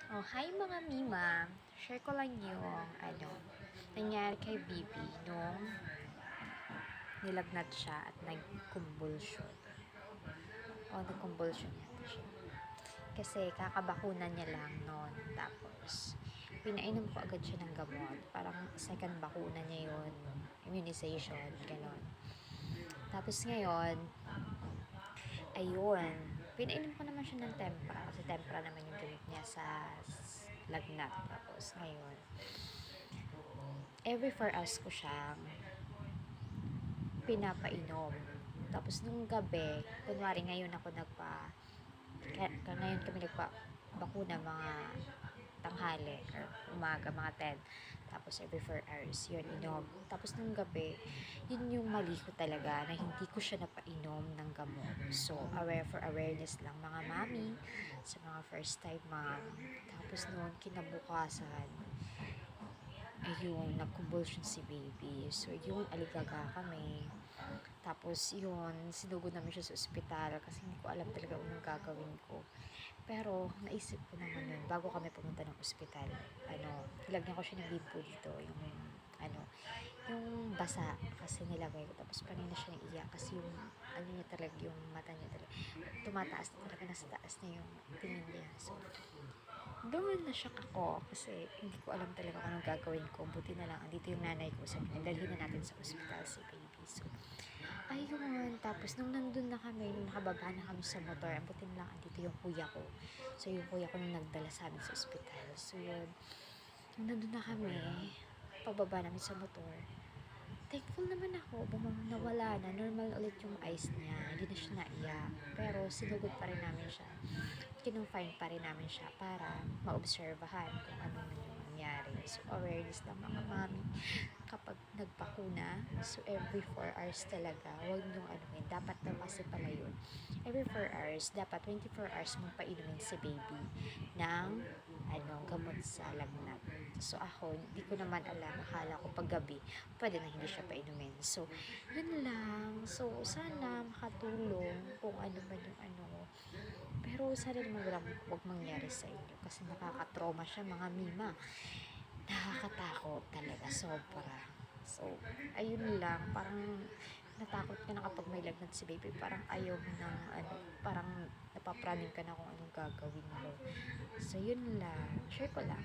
Oh, hi mga Mima. Share ko lang yung nangyari kay Bibi nung nilagnat siya at nag-convulsion. O, nag-convulsion yata siya. Kasi kakabakunan niya lang noon. Tapos, pinainom ko agad siya ng gamot. Parang second bakuna niya yun. Immunization, gano'n. Tapos ngayon, ayun, pinainom ko naman siya ng tempra. Kasi tempra naman yung gamit niya sa lagnat. Tapos ngayon, every 4 hours ko siyang pinapainom. Tapos nung gabi, kunwari ngayon ako ngayon kami bakuna mga tanghali or umaga, mga 10. Tapos every 4 hours, yun, inom. Tapos nung gabi, yun yung mali ko talaga na hindi ko siya napainom ng gamot. So, for awareness lang mga mami, sa mga first time mom. Tapos noon, kinabukasan, ayun, nag-convulsion si baby. So, yun, aligaga kami. Tapos, yun, sinugod namin siya sa ospital kasi hindi ko alam talaga anong gagawin ko. Pero, naisip ko naman yun, bago kami pumunta ng ospital, nilagyan ko siya ng bimpo dito, yung basa, kasi nilagay ko. Tapos, panay na siya naiyak kasi yung, niya talaga, yung mata niya talaga, tumataas na talaga, nasa taas na yung tingin niya. So, doon na-shock ako kasi hindi ko alam talaga kung anong gagawin ko. Buti na lang, andito yung nanay ko. Sabi niya, dalhin na natin sa ospital si baby. So, ayun. Tapos, nung nandun na kami, nung nakababa na kami sa motor, ang buti na lang, andito yung kuya ko. So, yung kuya ko nung nagdala sa amin sa ospital. So, yun. Nung nandun na kami, pababa namin sa motor, thankful naman ako, nawala na, normal ulit yung eyes niya, hindi na siya naiyak, pero sinugod pa rin namin siya, kinonfine pa rin namin siya para maobserbahan kung ano man yung nangyari. So, awareness lang mga mami, kapag nagbakuna, so every 4 hours talaga, huwag niyong dapat daw kasi pala yun, every 4 hours, dapat 24 hours mong painumin si baby ng gamot sa lagnat. So ako, hindi ko naman alam, akala ko pag gabi, pwede na hindi siya painumin. So, yun lang. So, sana makatulong kung ano man yung Pero sana naman wag mangyari sa inyo kasi nakaka-trauma siya mga Mima. Nakakatakot talaga, sobra. So, ayun lang, parang natakot ka na kapag may lagnat si baby, parang ayaw mo ng parang napapraning ka na kung anong gagawin mo. So, yun lang. Share ko lang.